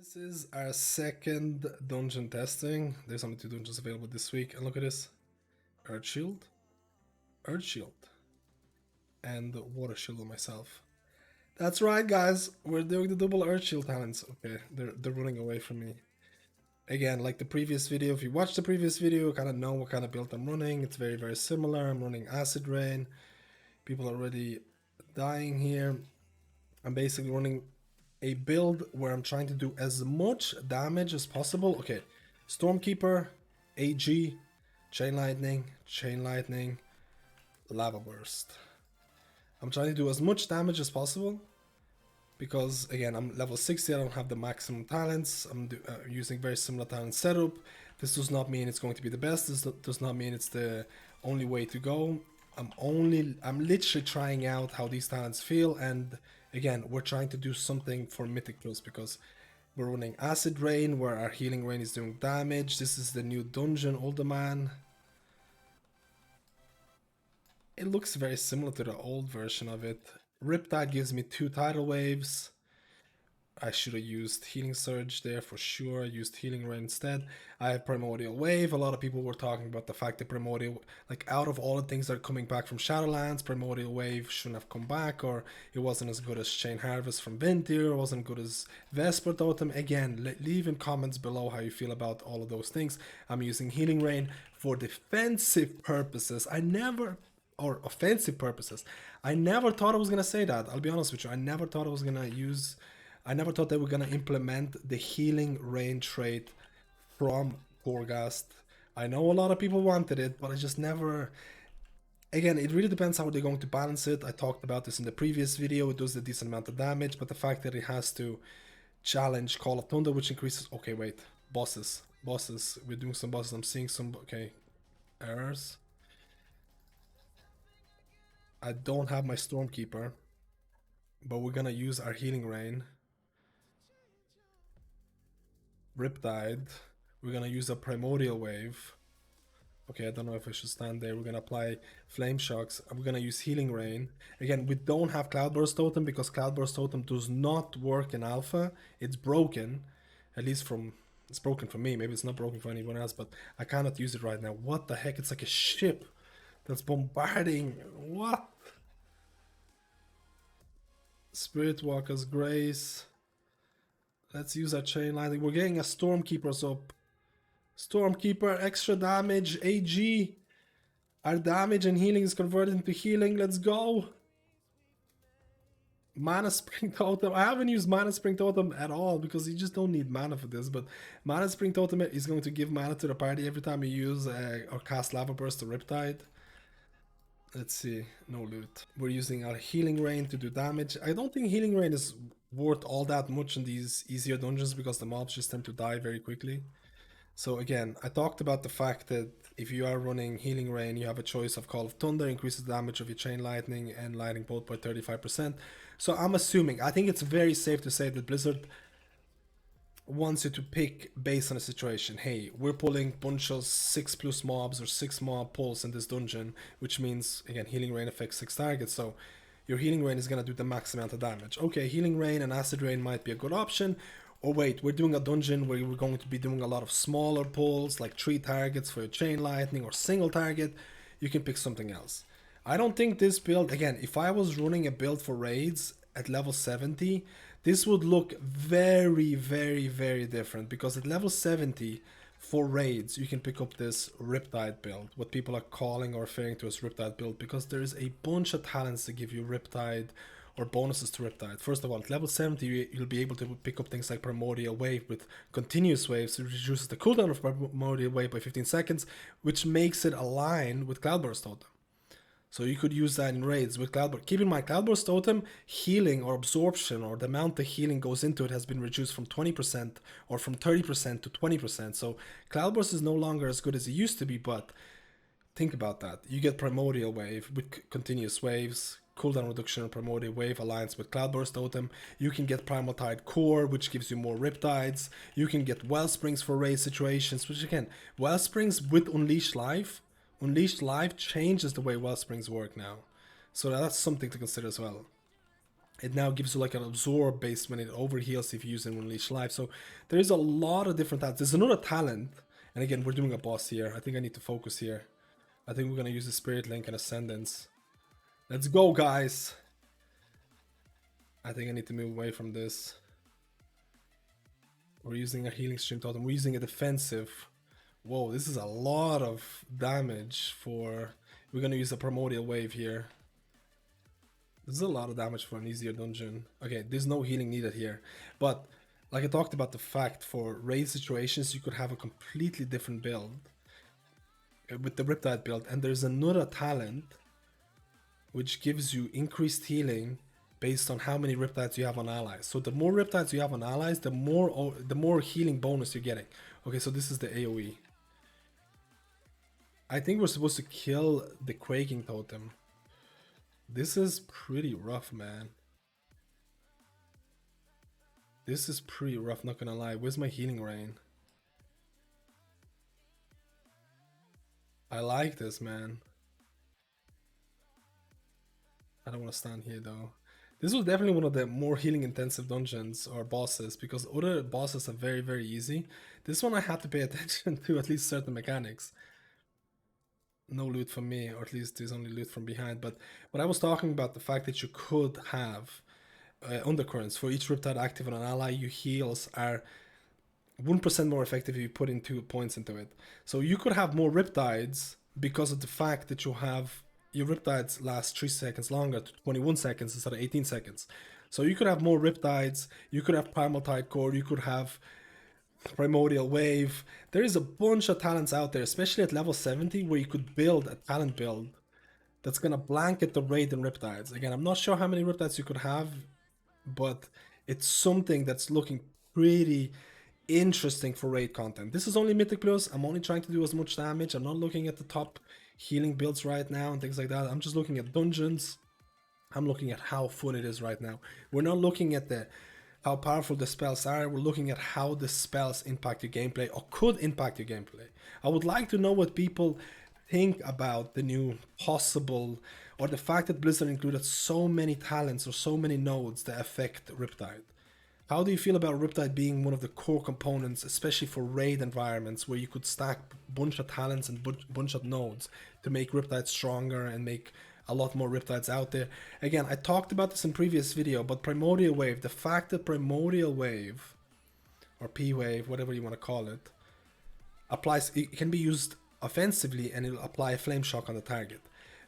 This is our second dungeon testing. There's only 2 dungeons available this week. And look at this. Earth Shield, and Water Shield on myself. That's right, guys. We're doing the double Earth Shield talents. Okay, they're running away from me. Again, like the previous video, if you watched the previous video, you kind of know what kind of build I'm running. It's very, very similar. I'm running Acid Rain. People are already dying here. I'm basically running a build where I'm trying to do as much damage as possible. Okay, Stormkeeper, AG, Chain Lightning, Lava Burst. I'm trying to do as much damage as possible because, again, I'm level 60, I don't have the maximum talents. I'm using very similar talent setup. This does not mean it's going to be the best. This does not mean it's the only way to go. I'm literally trying out how these talents feel, and again, we're trying to do something for Mythic Plus because we're running Acid Rain where our Healing Rain is doing damage. This is the new dungeon, Uldaman. It looks very similar to the old version of it. Riptide gives me 2 tidal waves. I should have used Healing Surge there for sure. I used Healing Rain instead. I have Primordial Wave. A lot of people were talking about the fact that Primordial, like out of all the things that are coming back from Shadowlands, Primordial Wave shouldn't have come back, or it wasn't as good as Chain Harvest from Vintir, or wasn't good as Vesper Totem. Again, leave in comments below how you feel about all of those things. I'm using Healing Rain for defensive purposes. Or offensive purposes. I never thought I was gonna say that. I'll be honest with you. I never thought they were gonna implement the Healing Rain trait from Gorgast. I know a lot of people wanted it, but I just never. Again, it really depends how they're going to balance it. I talked about this in the previous video. It does a decent amount of damage, but the fact that it has to challenge Call of Thunder, which increases. Okay, wait, bosses. We're doing some bosses. I'm seeing some. Okay, errors. I don't have my Stormkeeper, but we're gonna use our Healing Rain. Riptide. We're gonna use a Primordial Wave. Okay, I don't know if I should stand there. We're gonna apply Flame Shocks. And we're gonna use Healing Rain. Again, we don't have Cloudburst Totem because Cloudburst Totem does not work in Alpha. It's broken. At least from... It's broken for me. Maybe it's not broken for anyone else, but I cannot use it right now. What the heck? It's like a ship that's bombarding. What? Spirit Walker's Grace. Let's use our Chain Lightning. We're getting a Stormkeeper's up. Stormkeeper, extra damage, AG. Our damage and healing is converted into healing. Let's go. Mana Spring Totem. I haven't used Mana Spring Totem at all because you just don't need mana for this. But Mana Spring Totem is going to give mana to the party every time you use or cast Lava Burst or Riptide. Let's see, no loot. We're using our Healing Rain to do damage. I don't think Healing Rain is worth all that much in these easier dungeons because the mobs just tend to die very quickly. So again, I talked about the fact that if you are running Healing Rain, you have a choice of Call of Thunder, increases the damage of your Chain Lightning and Lightning Bolt by 35%. So I'm assuming, I think it's very safe to say that Blizzard wants you to pick based on the situation. Hey, we're pulling bunch of 6+ mobs or 6 mob pulls in this dungeon, which means, again, Healing Rain affects 6 targets, so your Healing Rain is going to do the max amount of damage. Okay, Healing Rain and Acid Rain might be a good option. Or wait, we're doing a dungeon where we're going to be doing a lot of smaller pulls, like 3 targets for your Chain Lightning or single target. You can pick something else. I don't think this build, again, if I was running a build for raids at level 70, this would look very, very, very different because at level 70 for raids you can pick up this Riptide build, what people are calling or referring to as Riptide build, because there is a bunch of talents that give you Riptide or bonuses to Riptide. First of all, at level 70 you'll be able to pick up things like Primordial Wave with continuous waves, which reduces the cooldown of Primordial Wave by 15 seconds, which makes it align with Cloudburst Totem. So you could use that in raids with Cloudburst. Keep in mind, Cloudburst Totem, healing or absorption or the amount the healing goes into it has been reduced from 20% or from 30% to 20%. So Cloudburst is no longer as good as it used to be, but think about that. You get Primordial Wave with continuous waves, cooldown reduction and Primordial Wave alliance with Cloudburst Totem. You can get Primal Tide Core, which gives you more Riptides. You can get Wellsprings for raid situations, which again, Wellsprings with Unleashed Life. Unleashed Life changes the way Wellsprings work now. So that's something to consider as well. it now gives you like an absorb based when it overheals if you use it in Unleash Life. So there is a lot of different talents. There's another talent, and again, we're doing a boss here. I think I need to focus here. I think we're gonna use the Spirit Link and Ascendance. Let's go, guys. I think I need to move away from this. We're using a healing stream totem. We're using a defensive. Whoa, this is a lot of damage for... We're gonna use a primordial wave here. This is a lot of damage for an easier dungeon. Okay, there's no healing needed here. But, like I talked about the fact, for raid situations, you could have a completely different build. With the Riptide build. And there's another talent which gives you increased healing based on how many Riptides you have on allies. So the more Riptides you have on allies, the more healing bonus you're getting. Okay, so this is the AoE. I think we're supposed to kill the Quaking Totem. This is pretty rough, man. This is pretty rough, not gonna lie. Where's my healing rain? I like this, man. I don't want to stand here though. This was definitely one of the more healing intensive dungeons or bosses, because other bosses are very, very easy. This one I had to pay attention to at least certain mechanics. No loot from me, or at least there's only loot from behind. But when I was talking about the fact that you could have undercurrents for each Riptide active on an ally, your heals are 1% more effective if you put in 2 points into it. So you could have more Riptides because of the fact that you have your Riptides last 3 seconds longer to 21 seconds instead of 18 seconds. So you could have more Riptides, you could have Primal Tide Core, you could have Primordial Wave. There is a bunch of talents out there, especially at level 70, where you could build a talent build that's gonna blanket the raid and Riptides. Again, I'm not sure how many Riptides you could have, but it's something that's looking pretty interesting for raid content. This is only Mythic Plus. I'm only trying to do as much damage. I'm not looking at the top healing builds right now and things like that. I'm just looking at dungeons. I'm looking at how fun it is right now. We're not looking at how powerful the spells are. We're looking at how the spells impact your gameplay or could impact your gameplay. I would like to know what people think about the new possible, or the fact that Blizzard included so many talents or so many nodes that affect Riptide. How do you feel about Riptide being one of the core components, especially for raid environments where you could stack a bunch of talents and bunch of nodes to make Riptide stronger and make a lot more Riptides out there? Again, I talked about this in previous video, but Primordial Wave, the fact that Primordial Wave, or P-Wave, whatever you want to call it, applies, it can be used offensively and it'll apply a Flame Shock on the target.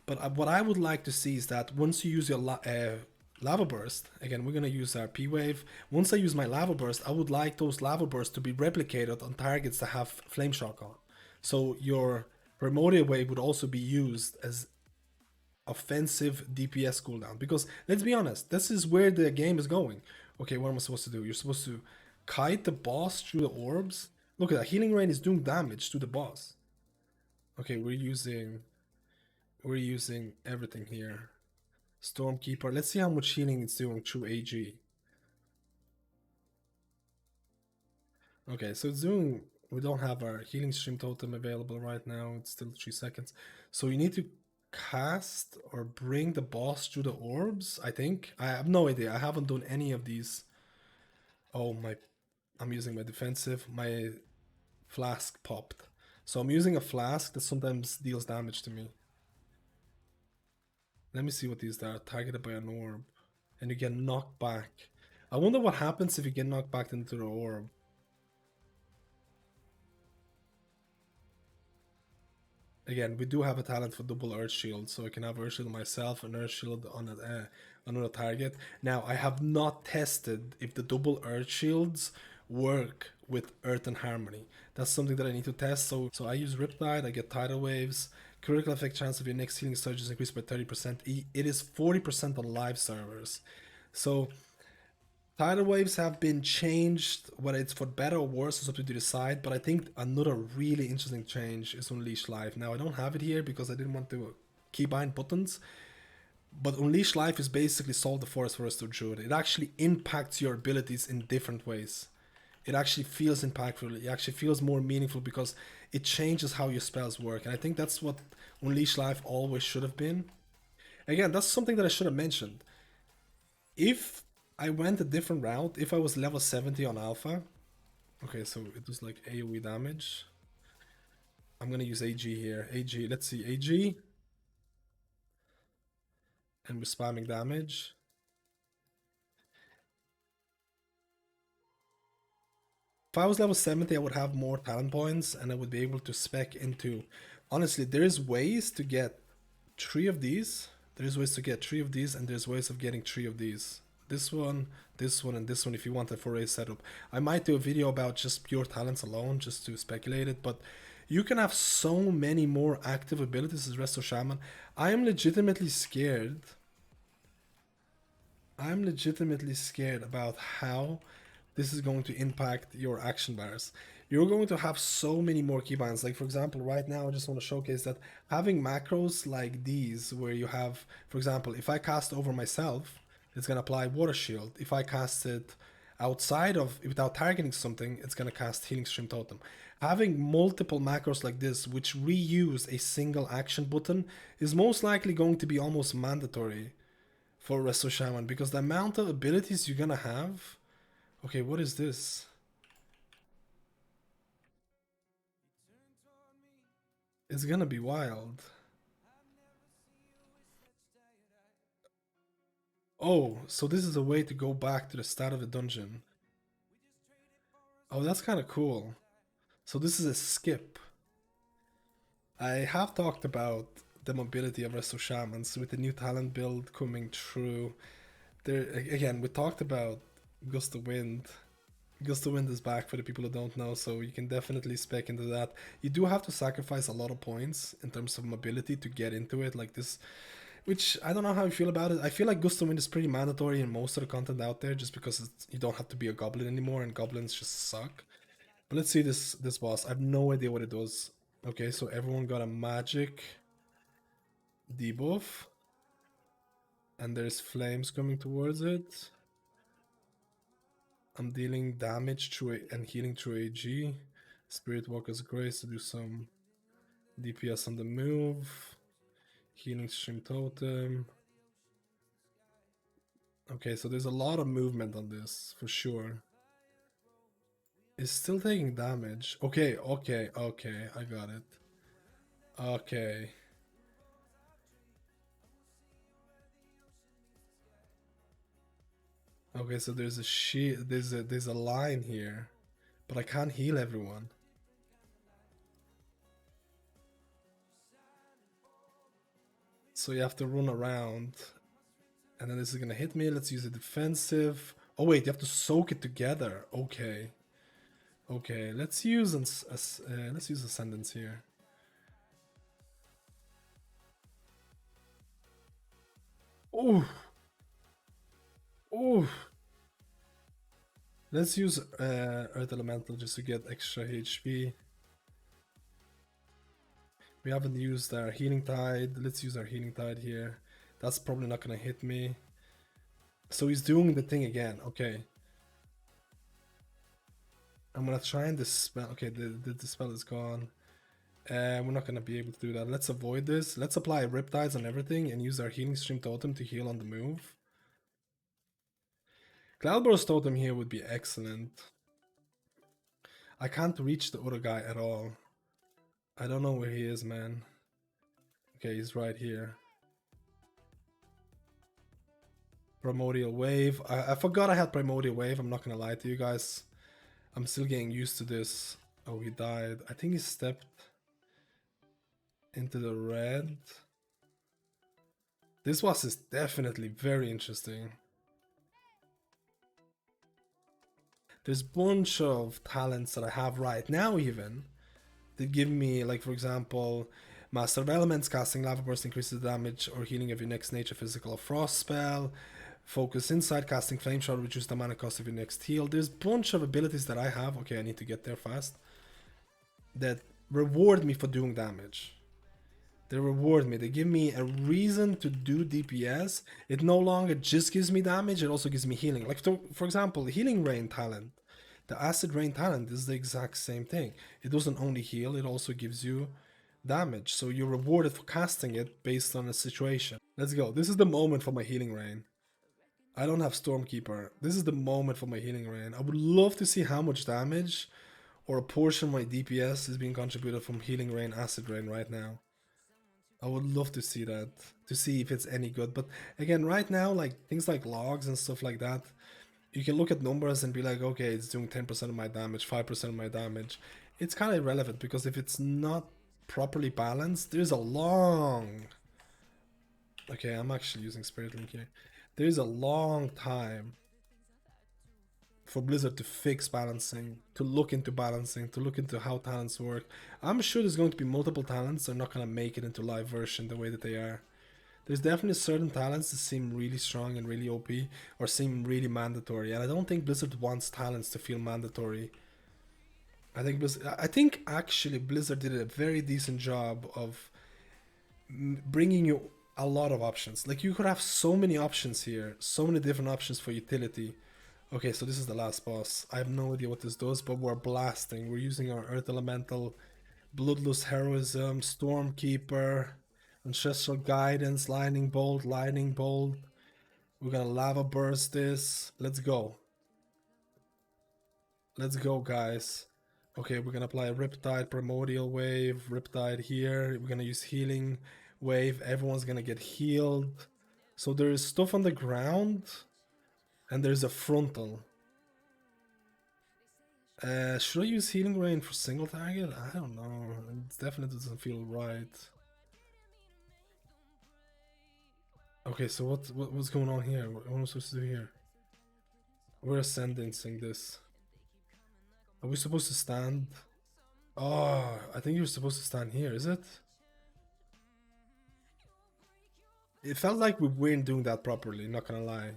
But what I would like to see is that once you use your Lava Burst, again, we're going to use our P-Wave. Once I use my Lava Burst, I would like those Lava Bursts to be replicated on targets that have Flame Shock on. So your Primordial Wave would also be used as offensive DPS cooldown. Because, let's be honest, this is where the game is going. Okay, what am I supposed to do? You're supposed to kite the boss through the orbs. Look at that, Healing Rain is doing damage to the boss. Okay, we're using everything here. Stormkeeper. Let's see how much healing it's doing through AG. Okay, so it's doing... We don't have our healing stream totem available right now. It's still 3 seconds. So you need to cast or bring the boss through the orbs, I think. I have no idea. I haven't done any of these. Oh, I'm using my defensive. My flask popped. So I'm using a flask that sometimes deals damage to me. Let me see what these are. Targeted by an orb. And you get knocked back. I wonder what happens if you get knocked back into the orb. Again, we do have a talent for double Earth Shield, so I can have Earth Shield on myself and Earth Shield on another target. Now, I have not tested if the double Earth Shields work with Earth and Harmony. That's something that I need to test. So I use Riptide, I get Tidal Waves. Critical effect chance of your next healing surge is increased by 30%. It is 40% on live servers. So Tidal Waves have been changed, whether it's for better or worse, it's up to you to decide. But I think another really interesting change is Unleash Life. Now, I don't have it here because I didn't want to keybind buttons. But Unleash Life is basically Solve the Forest for Resto Druid. It actually impacts your abilities in different ways. It actually feels impactful. It actually feels more meaningful because it changes how your spells work. And I think that's what Unleash Life always should have been. Again, that's something that I should have mentioned. If I went a different route, if I was level 70 on Alpha, okay, so it was like AoE damage. I'm gonna use AG here. AG, let's see, AG, and we're spamming damage. If I was level 70, I would have more talent points and I would be able to spec into. Honestly, there's ways to get 3 of these. There's ways to get 3 of these, and there's ways of getting 3 of these. This one, and this one if you want a foray setup. I might do a video about just pure talents alone, just to speculate it, but you can have so many more active abilities as Resto Shaman. I am legitimately scared. I'm legitimately scared about how this is going to impact your action bars. You're going to have so many more keybinds. Like for example, right now I just want to showcase that having macros like these, where you have, for example, if I cast over myself, it's gonna apply Water Shield. If I cast it outside of, without targeting something, it's gonna cast Healing Stream Totem. Having multiple macros like this, which reuse a single action button, is most likely going to be almost mandatory for Resto Shaman, because the amount of abilities you're gonna have. Okay, what is this? It's gonna be wild. Oh, so this is a way to go back to the start of the dungeon. Oh, that's kind of cool. So this is a skip. I have talked about the mobility of Resto Shamans with the new talent build coming through. There again, we talked about Gust of Wind. Gust of Wind is back for the people who don't know, so you can definitely spec into that. You do have to sacrifice a lot of points in terms of mobility to get into it, like this, which I don't know how you feel about it. I feel like Gust of Wind is pretty mandatory in most of the content out there, just because you don't have to be a goblin anymore, and goblins just suck. But let's see this boss. I have no idea what it does. Okay, so everyone got a magic debuff, and there's flames coming towards it. I'm dealing damage through and healing through AG. Spirit Walker's Grace to do some DPS on the move. Healing Stream Totem. Okay, so there's a lot of movement on this, for sure. It's still taking damage. Okay, I got it. Okay. Okay, so there's a there's a line here, but I can't heal everyone. So you have to run around, and then this is gonna hit me. Let's use a defensive. Oh wait, you have to soak it together. Okay, okay. Let's use Ascendance here. Oh, oh. Let's use Earth Elemental just to get extra HP. We haven't used our Healing Tide. Let's use our Healing Tide here. That's probably not gonna hit me. So he's doing the thing again. Okay. I'm gonna try and dispel. Okay, the spell is gone. We're not gonna be able to do that. Let's avoid this. Let's apply Riptides on everything and use our Healing Stream Totem to heal on the move. Cloudburst Totem here would be excellent. I can't reach the other guy at all. I don't know where he is, man. Okay, he's right here. Primordial Wave. I forgot I had Primordial Wave. I'm not gonna lie to you guys. I'm still getting used to this. Oh, he died. I think he stepped into the red. This boss is definitely very interesting. There's a bunch of talents that I have right now even that give me, like for example, Master of Elements, casting Lava Burst increases the damage or healing of your next nature, physical, or frost spell. Focus Insight, casting Flame Shot, reduce the mana cost of your next heal. There's a bunch of abilities that I have. Okay, I need to get there fast. That reward me for doing damage. They reward me. They give me a reason to do DPS. It no longer just gives me damage, it also gives me healing. Like, for example, the Healing Rain talent. The Acid Rain talent is the exact same thing. It doesn't only heal, it also gives you damage. So you're rewarded for casting it based on a situation. Let's go. This is the moment for my Healing Rain. I don't have Stormkeeper. This is the moment for my healing rain. I would love to see how much damage or a portion of my DPS is being contributed from healing rain, acid rain right now. I would love to see that, to see if it's any good. But again, right now, like things like logs and stuff like that, you can look at numbers and be like, okay, it's doing 10% of my damage, 5% of my damage. It's kind of irrelevant because if it's not properly balanced, there's a long... Okay, I'm actually using Spirit Link here. There's a long time for Blizzard to fix balancing, to look into balancing, to look into how talents work. I'm sure there's going to be multiple talents that are not going to make it into live version the way that they are. There's definitely certain talents that seem really strong and really OP or seem really mandatory, and I don't think Blizzard wants talents to feel mandatory. I think actually Blizzard did a very decent job of bringing you a lot of options. Like you could have so many options here, so many different options for utility. Okay, so this is the last boss. I have no idea what this does, but we're blasting. We're using our Earth Elemental, Bloodlust Heroism, Stormkeeper, Ancestral Guidance, Lightning Bolt, Lightning Bolt. We're gonna Lava Burst this. Let's go. Let's go, guys. Okay, we're gonna apply Riptide, Primordial Wave, Riptide here. We're gonna use Healing Wave. Everyone's gonna get healed. So there is stuff on the ground, and there's a frontal. Should I use Healing Rain for single target? I don't know. It definitely doesn't feel right. Okay, so what's going on here? What am I supposed to do here? We're ascendancing this. Are we supposed to stand? Oh, I think you're supposed to stand here, is it? It felt like we weren't doing that properly, not gonna lie.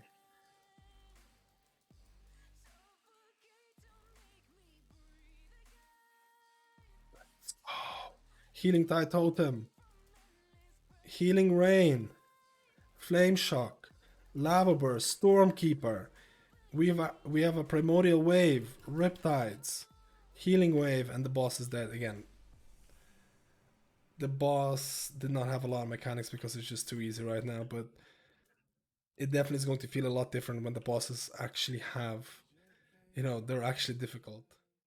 Oh, Healing Tide Totem. Healing Rain. Flame Shock. Lava Burst. Stormkeeper. We have a Primordial Wave. Riptides. Healing Wave, and the boss is dead again. The boss did not have a lot of mechanics because it's just too easy right now, but it definitely is going to feel a lot different when the bosses actually have, they're actually difficult.